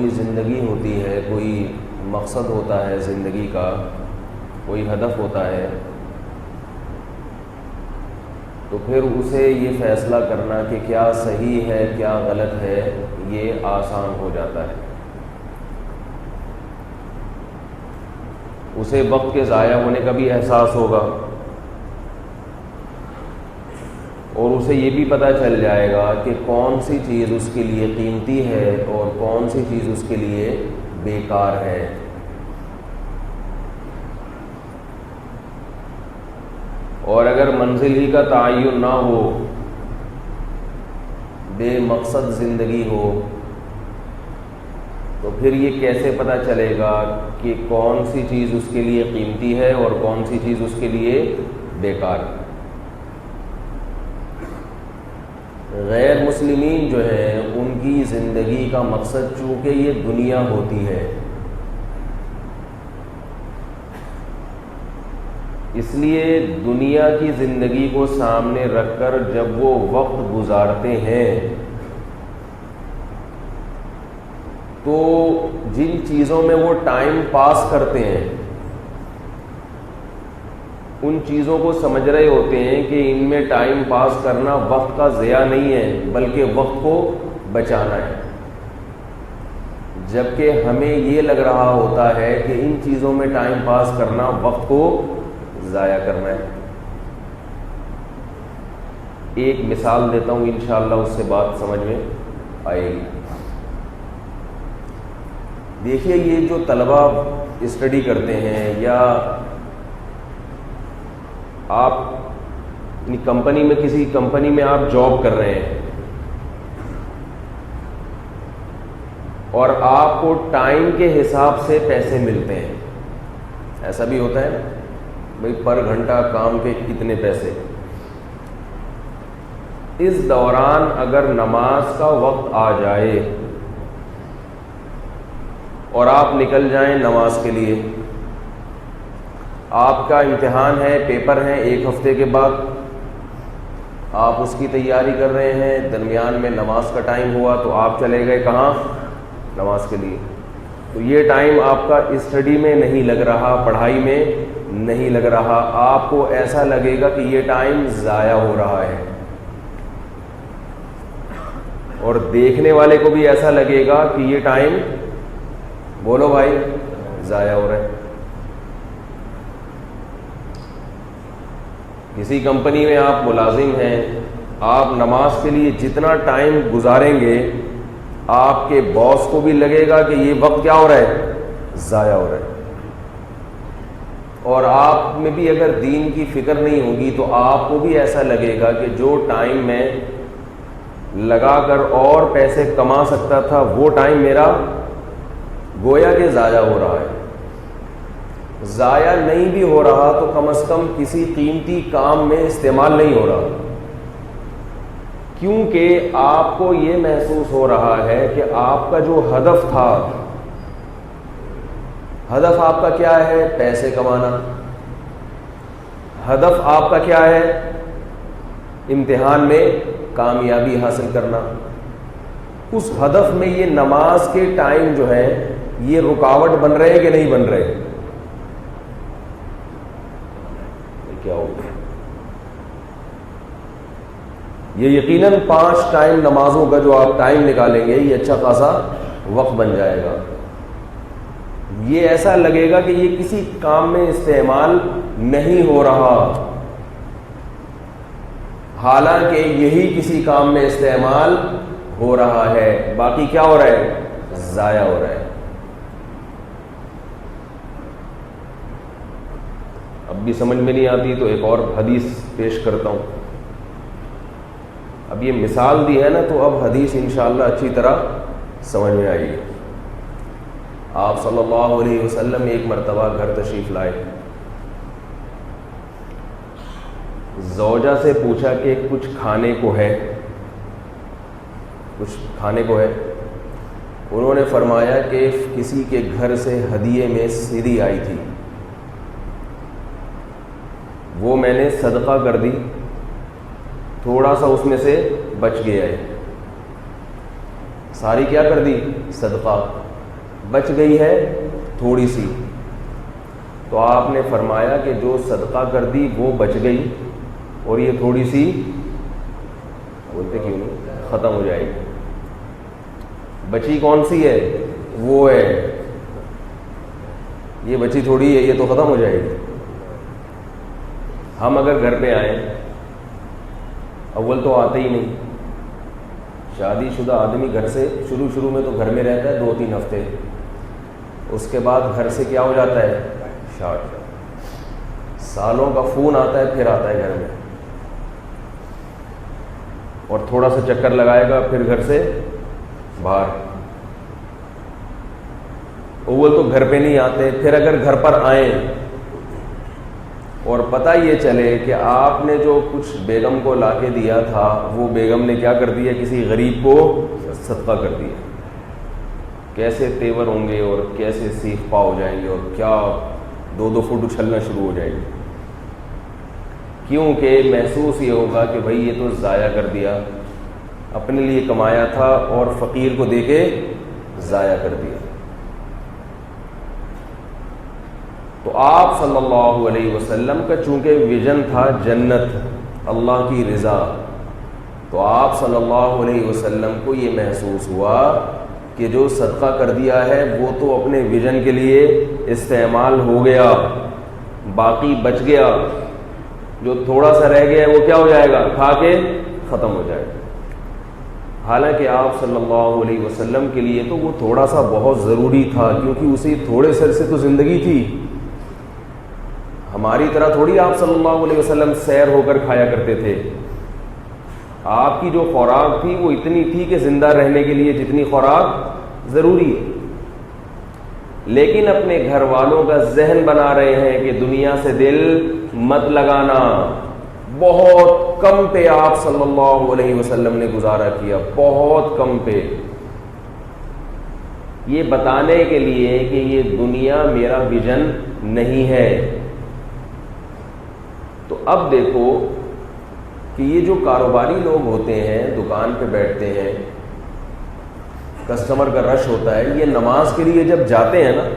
کوئی زندگی ہوتی ہے، کوئی مقصد ہوتا ہے زندگی کا، کوئی ہدف ہوتا ہے، تو پھر اسے یہ فیصلہ کرنا کہ کیا صحیح ہے کیا غلط ہے یہ آسان ہو جاتا ہے۔ اسے وقت کے ضائع ہونے کا بھی احساس ہوگا، اور اسے یہ بھی پتہ چل جائے گا کہ کون سی چیز اس کے لیے قیمتی ہے اور کون سی چیز اس کے لیے بیکار ہے۔ اور اگر منزل ہی کا تعین نہ ہو، بے مقصد زندگی ہو، تو پھر یہ کیسے پتہ چلے گا کہ کون سی چیز اس کے لیے قیمتی ہے اور کون سی چیز اس کے لیے بیکار ہے؟ غیر مسلمین جو ہیں ان کی زندگی کا مقصد چونکہ یہ دنیا ہوتی ہے، اس لیے دنیا کی زندگی کو سامنے رکھ کر جب وہ وقت گزارتے ہیں تو جن چیزوں میں وہ ٹائم پاس کرتے ہیں ان چیزوں کو سمجھ رہے ہوتے ہیں کہ ان میں ٹائم پاس کرنا وقت کا ضیاع نہیں ہے بلکہ وقت کو بچانا ہے، جبکہ ہمیں یہ لگ رہا ہوتا ہے کہ ان چیزوں میں ٹائم پاس کرنا وقت کو ضائع کرنا ہے۔ ایک مثال دیتا ہوں، انشاءاللہ اس سے بات سمجھ میں آئے گی۔ دیکھیے یہ جو طلبہ اسٹڈی کرتے ہیں یا آپ کمپنی میں کسی کمپنی میں آپ جاب کر رہے ہیں اور آپ کو ٹائم کے حساب سے پیسے ملتے ہیں، ایسا بھی ہوتا ہے نا بھئی پر گھنٹہ کام کے کتنے پیسے۔ اس دوران اگر نماز کا وقت آ جائے اور آپ نکل جائیں نماز کے لیے، آپ کا امتحان ہے، پیپر ہے، 1 ہفتے کے بعد آپ اس کی تیاری کر رہے ہیں، درمیان میں نماز کا ٹائم ہوا تو آپ چلے گئے کہاں؟ نماز کے لیے۔ تو یہ ٹائم آپ کا اسٹڈی میں نہیں لگ رہا، پڑھائی میں نہیں لگ رہا، آپ کو ایسا لگے گا کہ یہ ٹائم ضائع ہو رہا ہے، اور دیکھنے والے کو بھی ایسا لگے گا کہ یہ ٹائم، بولو بھائی، ضائع ہو رہا ہے۔ کسی کمپنی میں آپ ملازم ہیں، آپ نماز کے لیے جتنا ٹائم گزاریں گے آپ کے باس کو بھی لگے گا کہ یہ وقت کیا ہو رہا ہے؟ ضائع ہو رہا ہے۔ اور آپ میں بھی اگر دین کی فکر نہیں ہوگی تو آپ کو بھی ایسا لگے گا کہ جو ٹائم میں لگا کر اور پیسے کما سکتا تھا وہ ٹائم میرا گویا کہ ضائع ہو رہا ہے۔ ضائع نہیں بھی ہو رہا تو کم از کم کسی قیمتی کام میں استعمال نہیں ہو رہا، کیونکہ آپ کو یہ محسوس ہو رہا ہے کہ آپ کا جو ہدف تھا، ہدف آپ کا کیا ہے؟ پیسے کمانا۔ ہدف آپ کا کیا ہے؟ امتحان میں کامیابی حاصل کرنا۔ اس ہدف میں یہ نماز کے ٹائم جو ہے یہ رکاوٹ بن رہے کہ نہیں بن رہے؟ کیا ہوگا؟ یہ یقیناً 5 ٹائم نمازوں کا جو آپ ٹائم نکالیں گے یہ اچھا خاصا وقت بن جائے گا۔ یہ ایسا لگے گا کہ یہ کسی کام میں استعمال نہیں ہو رہا، حالانکہ یہی کسی کام میں استعمال ہو رہا ہے، باقی کیا ہو رہا ہے؟ ضائع ہو رہا ہے۔ اب بھی سمجھ میں نہیں آتی تو ایک اور حدیث پیش کرتا ہوں۔ اب یہ مثال دی ہے نا تو اب حدیث انشاءاللہ اچھی طرح سمجھ میں آئی ہے۔ آپ صلی اللہ علیہ وسلم ایک مرتبہ گھر تشریف لائے، زوجہ سے پوچھا کہ کچھ کھانے کو ہے، کچھ کھانے کو ہے؟ انہوں نے فرمایا کہ کسی کے گھر سے ہدیے میں سری آئی تھی، وہ میں نے صدقہ کر دی، تھوڑا سا اس میں سے بچ گیا ہے، ساری کیا کر دی؟ صدقہ۔ بچ گئی ہے تھوڑی سی، تو آپ نے فرمایا کہ جو صدقہ کر دی وہ بچ گئی، اور یہ تھوڑی سی بولتے کیوں نہیں ختم ہو جائے گی۔ بچی کون سی ہے؟ وہ ہے، یہ بچی تھوڑی ہے، یہ تو ختم ہو جائے گی۔ ہم اگر گھر پہ آئیں، اول تو آتے ہی نہیں، شادی شدہ آدمی گھر سے شروع میں تو گھر میں رہتا ہے 2-3 ہفتے، اس کے بعد گھر سے کیا ہو جاتا ہے؟ شارٹ، سالوں کا فون آتا ہے پھر آتا ہے گھر میں، اور تھوڑا سا چکر لگائے گا پھر گھر سے باہر۔ اول تو گھر پہ نہیں آتے، پھر اگر گھر پر آئیں اور پتہ یہ چلے کہ آپ نے جو کچھ بیگم کو لا کے دیا تھا وہ بیگم نے کیا کر دیا؟ کسی غریب کو صدقہ کر دیا، کیسے تیور ہوں گے اور کیسے سیخ پا ہو جائیں گے، اور کیا 2-2 فٹ اچھلنا شروع ہو جائے گی، کیونکہ محسوس یہ ہوگا کہ بھئی یہ تو ضائع کر دیا، اپنے لیے کمایا تھا اور فقیر کو دے کے ضائع کر دیا۔ تو آپ صلی اللہ علیہ وسلم کا چونکہ ویژن تھا جنت، اللہ کی رضا، تو آپ صلی اللہ علیہ وسلم کو یہ محسوس ہوا کہ جو صدقہ کر دیا ہے وہ تو اپنے ویژن کے لیے استعمال ہو گیا، باقی بچ گیا، جو تھوڑا سا رہ گیا وہ کیا ہو جائے گا؟ کھا کے ختم ہو جائے گا۔ حالانکہ آپ صلی اللہ علیہ وسلم کے لیے تو وہ تھوڑا سا بہت ضروری تھا، کیونکہ اسی تھوڑے سر سے تو زندگی تھی۔ ہماری طرح تھوڑی آپ صلی اللہ علیہ وسلم سیر ہو کر کھایا کرتے تھے، آپ کی جو خوراک تھی وہ اتنی تھی کہ زندہ رہنے کے لیے جتنی خوراک ضروری ہے، لیکن اپنے گھر والوں کا ذہن بنا رہے ہیں کہ دنیا سے دل مت لگانا۔ بہت کم پہ آپ صلی اللہ علیہ وسلم نے گزارا کیا، بہت کم پہ، یہ بتانے کے لیے کہ یہ دنیا میرا ویژن نہیں ہے۔ تو اب دیکھو کہ یہ جو کاروباری لوگ ہوتے ہیں، دکان پہ بیٹھتے ہیں، کسٹمر کا رش ہوتا ہے، یہ نماز کے لیے جب جاتے ہیں نا،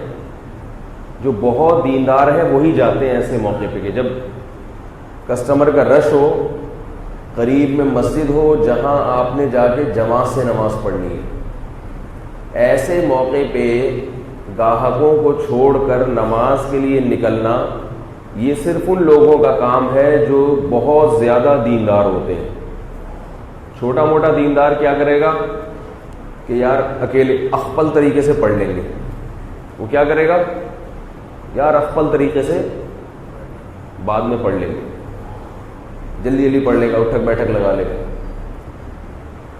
جو بہت دیندار ہیں وہی جاتے ہیں ایسے موقع پہ، کہ جب کسٹمر کا رش ہو، قریب میں مسجد ہو جہاں آپ نے جا کے جماعت سے نماز پڑھنی ہے، ایسے موقع پہ گاہکوں کو چھوڑ کر نماز کے لیے نکلنا، یہ صرف ان لوگوں کا کام ہے جو بہت زیادہ دیندار ہوتے ہیں۔ چھوٹا موٹا دیندار کیا کرے گا کہ یار اکیلے اخپل طریقے سے پڑھ لیں گے، وہ کیا کرے گا؟ یار اخپل طریقے سے بعد میں پڑھ لیں گے، جلدی جلدی پڑھ لے گا، اٹھک بیٹھک لگا لے گا۔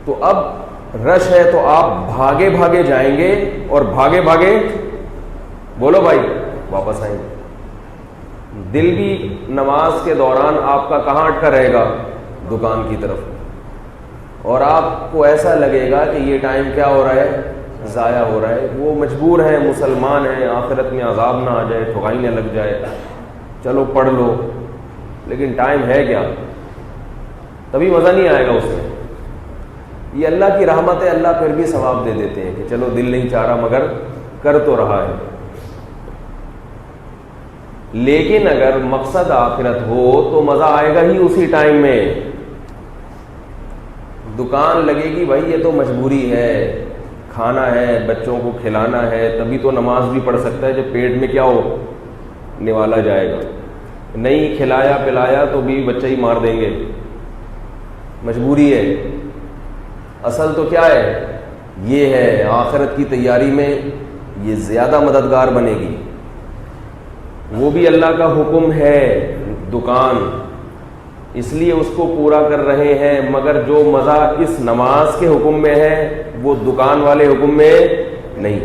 تو اب رش ہے تو آپ بھاگے بھاگے جائیں گے اور بھاگے بھاگے بولو بھائی واپس آئیں گے۔ دل بھی نماز کے دوران آپ کا کہاں اٹکا رہے گا؟ دکان کی طرف، اور آپ کو ایسا لگے گا کہ یہ ٹائم کیا ہو رہا ہے؟ ضائع ہو رہا ہے۔ وہ مجبور ہیں، مسلمان ہیں، آخرت میں عذاب نہ آ جائے، ٹھکائی نہ لگ جائے، چلو پڑھ لو، لیکن ٹائم ہے کیا؟ تبھی مزہ نہیں آئے گا اس میں۔ یہ اللہ کی رحمت ہے، اللہ پھر بھی ثواب دے دیتے ہیں کہ چلو دل نہیں چاہ رہا مگر کر تو رہا ہے۔ لیکن اگر مقصد آخرت ہو تو مزہ آئے گا ہی اسی ٹائم میں۔ دکان لگے گی بھائی یہ تو مجبوری ہے، کھانا ہے، بچوں کو کھلانا ہے، تبھی تو نماز بھی پڑھ سکتا ہے جب پیٹ میں کیا ہو؟ نوالا جائے گا۔ نہیں کھلایا پلایا تو بھی بچہ ہی مار دیں گے، مجبوری ہے۔ اصل تو کیا ہے؟ یہ ہے آخرت کی تیاری میں یہ زیادہ مددگار بنے گی۔ وہ بھی اللہ کا حکم ہے دکان، اس لیے اس کو پورا کر رہے ہیں، مگر جو مزہ اس نماز کے حکم میں ہے وہ دکان والے حکم میں نہیں۔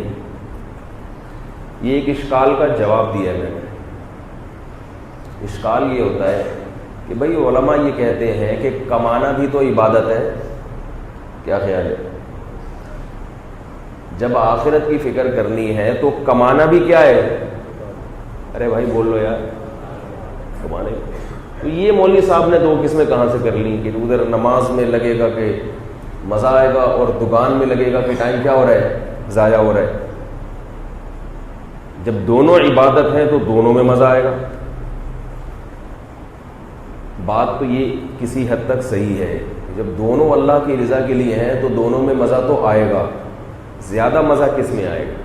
یہ ایک اشکال کا جواب دیا میں نے۔ اشکال یہ ہوتا ہے کہ بھئی علماء یہ کہتے ہیں کہ کمانا بھی تو عبادت ہے، کیا خیال ہے؟ جب آخرت کی فکر کرنی ہے تو کمانا بھی کیا ہے؟ ارے بھائی بول لو یار، کمانے۔ تو یہ مولوی صاحب نے دو قسمیں کہاں سے کر لیں کہ ادھر نماز میں لگے گا کہ مزہ آئے گا اور دکان میں لگے گا کہ ٹائم کیا ہو رہا ہے؟ ضائع ہو رہا ہے۔ جب دونوں عبادت ہیں تو دونوں میں مزہ آئے گا. بات تو یہ کسی حد تک صحیح ہے. جب دونوں اللہ کی رضا کے لیے ہیں تو دونوں میں مزہ تو آئے گا. زیادہ مزہ کس میں آئے گا؟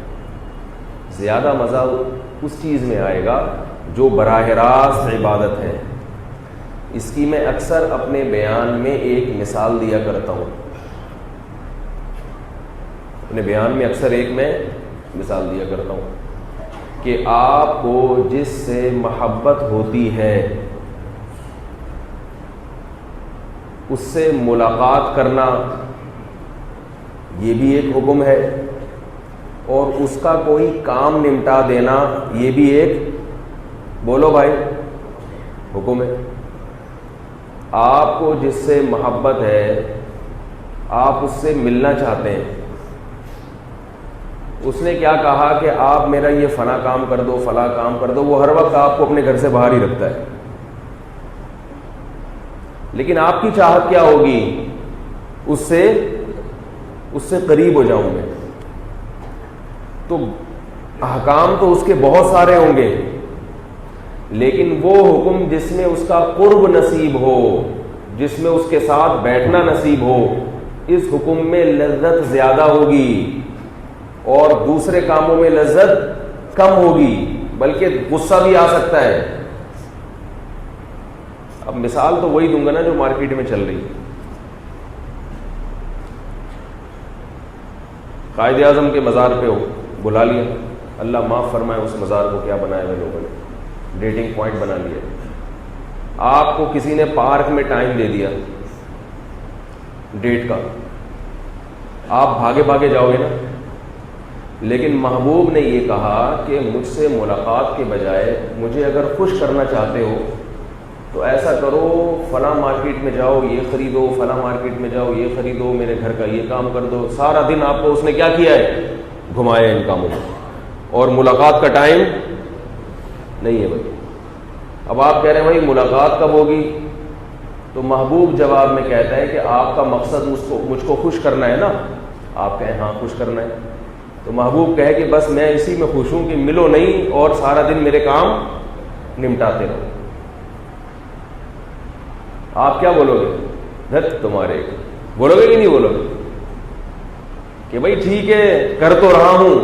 زیادہ مزہ اس چیز میں آئے گا جو براہ راست عبادت ہے. اس کی میں اکثر اپنے بیان میں ایک مثال دیا کرتا ہوں. اپنے بیان میں اکثر ایک میں مثال دیا کرتا ہوں کہ آپ کو جس سے محبت ہوتی ہے اس سے ملاقات کرنا یہ بھی ایک حکم ہے, اور اس کا کوئی کام نمٹا دینا یہ بھی ایک, بولو بھائی, حکم ہے. آپ کو جس سے محبت ہے, آپ اس سے ملنا چاہتے ہیں, اس نے کیا کہا کہ آپ میرا یہ فلاں کام کر دو, فلاں کام کر دو, وہ ہر وقت آپ کو اپنے گھر سے باہر ہی رکھتا ہے. لیکن آپ کی چاہت کیا ہوگی؟ اس سے قریب ہو جاؤں میں. تو احکام تو اس کے بہت سارے ہوں گے, لیکن وہ حکم جس میں اس کا قرب نصیب ہو, جس میں اس کے ساتھ بیٹھنا نصیب ہو, اس حکم میں لذت زیادہ ہوگی اور دوسرے کاموں میں لذت کم ہوگی, بلکہ غصہ بھی آ سکتا ہے. اب مثال تو وہی دوں گا نا جو مارکیٹ میں چل رہی ہے. قائد اعظم کے مزار پہ ہو, بلا لیا, اللہ معاف فرمائے اس مزار کو کیا بنایا ہوئے لوگوں نے, ڈیٹنگ پوائنٹ بنا لیا. آپ کو کسی نے پارک میں ٹائم دے دیا ڈیٹ کا, آپ بھاگے بھاگے جاؤ گے نا. لیکن محبوب نے یہ کہا کہ مجھ سے ملاقات کے بجائے مجھے اگر خوش کرنا چاہتے ہو تو ایسا کرو, فلاں مارکیٹ میں جاؤ, یہ خریدو, فلاں مارکیٹ میں جاؤ, یہ خریدو, میرے گھر کا یہ کام کر دو. سارا دن آپ کو اس نے کیا کیا ہے؟ گھمایا ان کاموں میں, اور ملاقات کا ٹائم نہیں ہے بھائی. اب آپ کہہ رہے ہیں بھائی ملاقات کب ہوگی؟ تو محبوب جواب میں کہتا ہے کہ آپ کا مقصد مجھ کو خوش کرنا ہے نا. آپ کہیں ہاں خوش کرنا ہے, تو محبوب کہے کہ بس میں اسی میں خوش ہوں کہ ملو نہیں اور سارا دن میرے کام نمٹاتے رہو. آپ کیا بولو گے؟ دھت تمہارے, بولو گے کہ نہیں بولو گے کہ بھائی ٹھیک ہے کر تو رہا ہوں,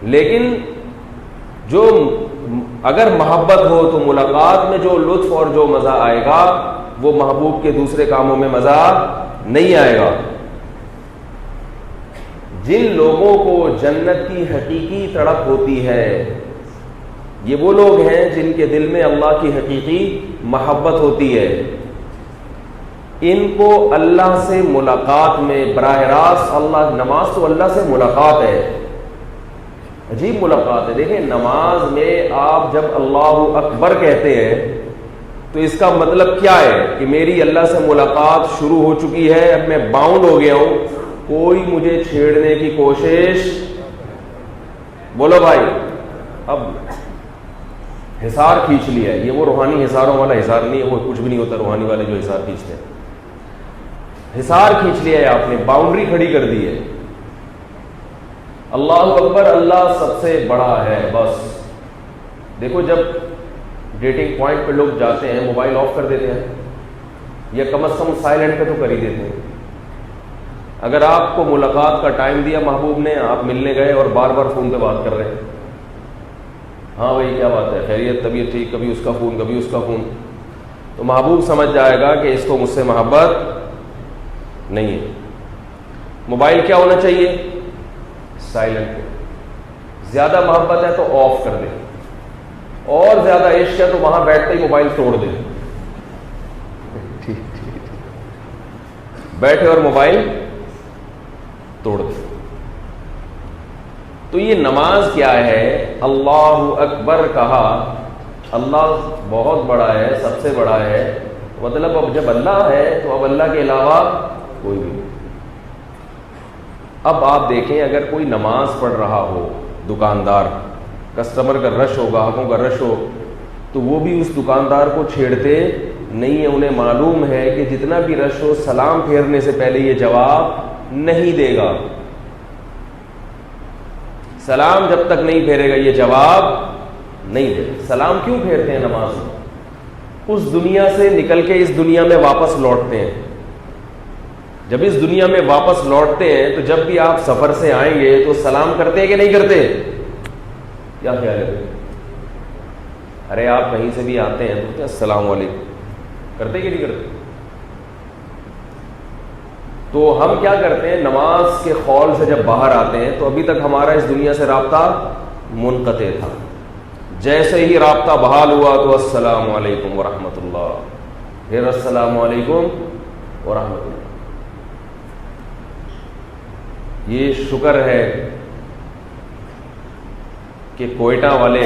لیکن جو اگر محبت ہو تو ملاقات میں جو لطف اور جو مزہ آئے گا وہ محبوب کے دوسرے کاموں میں مزہ نہیں آئے گا. جن لوگوں کو جنت کی حقیقی تڑپ ہوتی ہے یہ وہ لوگ ہیں جن کے دل میں اللہ کی حقیقی محبت ہوتی ہے. ان کو اللہ سے ملاقات میں براہ راست, اللہ, نماز تو اللہ سے ملاقات ہے, عجیب ملاقات ہے. دیکھیں نماز میں آپ جب اللہ اکبر کہتے ہیں تو اس کا مطلب کیا ہے کہ میری اللہ سے ملاقات شروع ہو چکی ہے, اب میں باؤنڈ ہو گیا ہوں, کوئی مجھے چھیڑنے کی کوشش, بولو بھائی, اب حصار کھینچ لیا ہے. یہ وہ روحانی حصاروں والا حصار نہیں ہے, وہ کچھ بھی نہیں ہوتا روحانی والے جو حصار کھینچتے ہیں. حصار کھینچ لیا ہے آپ نے, باؤنڈری کھڑی کر دی ہے. اللہ اکبر, اللہ سب سے بڑا ہے. بس دیکھو جب ڈیٹنگ پوائنٹ پہ لوگ جاتے ہیں موبائل آف کر دیتے ہیں, یا کم از کم سائلنٹ پہ تو کر ہی دیتے ہیں. اگر آپ کو ملاقات کا ٹائم دیا محبوب نے, آپ ملنے گئے اور بار بار فون پہ بات کر رہے ہیں, ہاں بھائی کیا بات ہے, خیریت, طبیعت ٹھیک, کبھی اس کا فون کبھی اس کا فون, تو محبوب سمجھ جائے گا کہ اس کو مجھ سے محبت نہیں ہے. موبائل کیا ہونا چاہیے؟ سائلنٹ. زیادہ محبت ہے تو آف کر دے, اور زیادہ عشق ہے تو وہاں بیٹھتے ہی موبائل توڑ دے. بیٹھے اور موبائل توڑ دے. تو یہ نماز کیا ہے؟ اللہ اکبر کہا, اللہ بہت بڑا ہے, سب سے بڑا ہے, مطلب اب جب اللہ ہے تو اب اللہ کے علاوہ کوئی بھی نہیں. اب آپ دیکھیں اگر کوئی نماز پڑھ رہا ہو, دکاندار, کسٹمر کا رش ہو, گاہکوں کا رش ہو, تو وہ بھی اس دکاندار کو چھیڑتے نہیں ہے. انہیں معلوم ہے کہ جتنا بھی رش ہو سلام پھیرنے سے پہلے یہ جواب نہیں دے گا. سلام جب تک نہیں پھیرے گا یہ جواب نہیں دے. سلام کیوں پھیرتے ہیں نماز میں؟ اس دنیا سے نکل کے اس دنیا میں واپس لوٹتے ہیں. جب اس دنیا میں واپس لوٹتے ہیں تو جب بھی آپ سفر سے آئیں گے تو سلام کرتے ہیں کہ نہیں کرتے؟ کیا خیال ہے؟ ارے آپ کہیں سے بھی آتے ہیں تو السلام علیکم کرتے کہ نہیں کرتے؟ تو ہم کیا کرتے ہیں، نماز کے خول سے جب باہر آتے ہیں تو ابھی تک ہمارا اس دنیا سے رابطہ منقطع تھا. جیسے ہی رابطہ بحال ہوا تو السلام علیکم ورحمۃ اللہ، پھر السلام علیکم ورحمۃ اللہ. یہ شکر ہے کہ کوئٹہ والے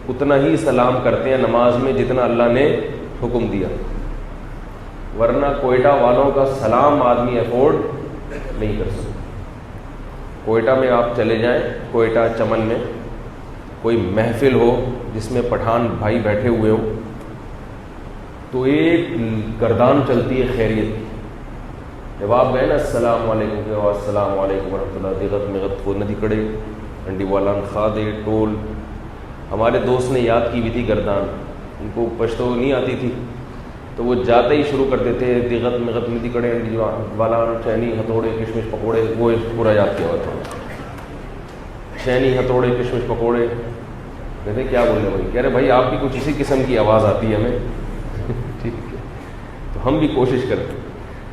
اتنا ہی سلام کرتے ہیں نماز میں جتنا اللہ نے حکم دیا، ورنہ کوئٹہ والوں کا سلام آدمی افورڈ نہیں کر سکتا. کوئٹہ میں آپ چلے جائیں، کوئٹہ چمن میں کوئی محفل ہو جس میں پٹھان بھائی بیٹھے ہوئے ہوں تو ایک گردان چلتی ہے خیریت کی. جب آپ گئے نا السلام علیکم کے السلام علیکم ورحمۃ اللہ، دیغت مغت کو ندی کڑے انڈی والان خادے ٹول. ہمارے دوست نے یاد کی بھی تھی گردان، ان کو پشتو نہیں آتی تھی تو وہ جاتے ہی شروع کر دیتے دیغت مغت ندی کڑے انڈی والان چینی ہتھوڑے کشمش پکوڑے. وہ پورا یاد کیا ہوا تھا، چینی ہتھوڑے کشمش پکوڑے. کہتے کیا بول رہے بھائی؟ کہہ رہے بھائی آپ کی کچھ اسی قسم کی آواز آتی ہے ہمیں. ٹھیک ہے، تو ہم بھی کوشش کرتے.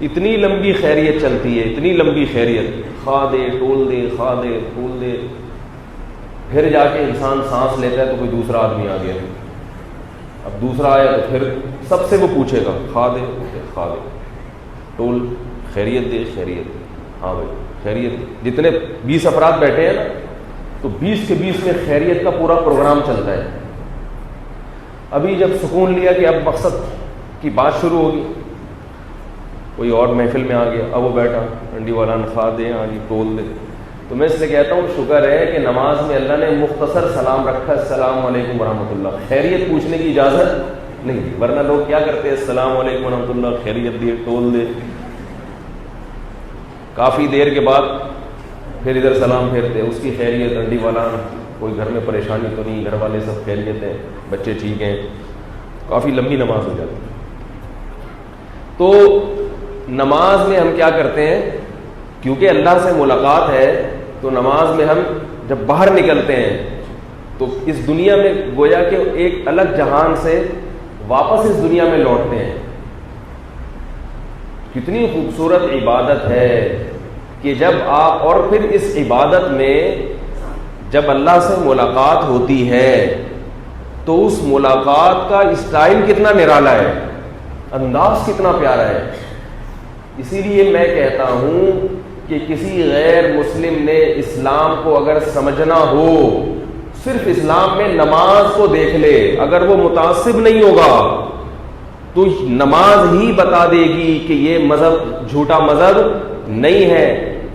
اتنی لمبی خیریت چلتی ہے، اتنی لمبی خیریت، خواہ دے ٹول دے خواہ دے ٹول دے. پھر جا کے انسان سانس لیتا ہے تو کوئی دوسرا آدمی آ گیا. اب دوسرا آیا تو پھر سب سے وہ پوچھے گا خواہ دے خواہ دے ٹول، خیریت دے خیریت دے. ہاں بھائی خیریت. جتنے 20 افراد بیٹھے ہیں نا تو 20 کے 20 میں خیریت کا پورا پروگرام چلتا ہے. ابھی جب سکون لیا کہ اب مقصد کی بات شروع ہوگی، کوئی اور محفل میں آ گیا، اب وہ بیٹھا انڈی والان خواہ دے ہاں جی ٹول دے. تو میں اس لیے کہتا ہوں شکر ہے کہ نماز میں اللہ نے مختصر سلام رکھا، السلام علیکم ورحمۃ اللہ. خیریت پوچھنے کی اجازت نہیں دی، ورنہ لوگ کیا کرتے ہیں السلام علیکم ورحمۃ اللہ، خیریت دے ٹول دے. کافی دیر کے بعد پھر ادھر سلام پھیرتے، اس کی خیریت انڈی والان، کوئی گھر میں پریشانی تو نہیں، گھر والے سب خیریت ہیں، بچے ٹھیک ہیں. کافی لمبی نماز ہو جاتی. تو نماز میں ہم کیا کرتے ہیں، کیونکہ اللہ سے ملاقات ہے تو نماز میں ہم جب باہر نکلتے ہیں تو اس دنیا میں گویا کہ ایک الگ جہان سے واپس اس دنیا میں لوٹتے ہیں. کتنی خوبصورت عبادت ہے کہ جب آپ، اور پھر اس عبادت میں جب اللہ سے ملاقات ہوتی ہے تو اس ملاقات کا اسٹائل کتنا نرالا ہے، انداز کتنا پیارا ہے. اسی لیے میں کہتا ہوں کہ کسی غیر مسلم نے اسلام کو اگر سمجھنا ہو صرف اسلام میں نماز کو دیکھ لے. اگر وہ متعصب نہیں ہوگا تو نماز ہی بتا دے گی کہ یہ مذہب جھوٹا مذہب نہیں ہے،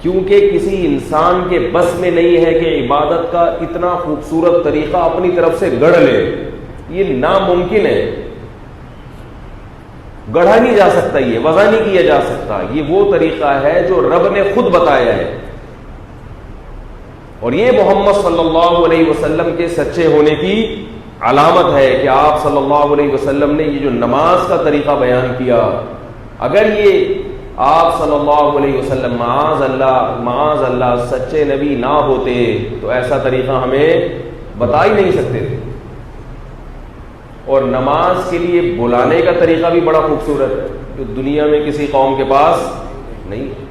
کیونکہ کسی انسان کے بس میں نہیں ہے کہ عبادت کا اتنا خوبصورت طریقہ اپنی طرف سے گڑھ لے. یہ ناممکن ہے، گڑھا نہیں جا سکتا، یہ وضع نہیں کیا جا سکتا. یہ وہ طریقہ ہے جو رب نے خود بتایا ہے، اور یہ محمد صلی اللہ علیہ وسلم کے سچے ہونے کی علامت ہے کہ آپ صلی اللہ علیہ وسلم نے یہ جو نماز کا طریقہ بیان کیا، اگر یہ آپ صلی اللہ علیہ وسلم معاذ اللہ سچے نبی نہ ہوتے تو ایسا طریقہ ہمیں بتا ہی نہیں سکتے تھے. اور نماز کے لیے بلانے کا طریقہ بھی بڑا خوبصورت ہے جو دنیا میں کسی قوم کے پاس نہیں ہے.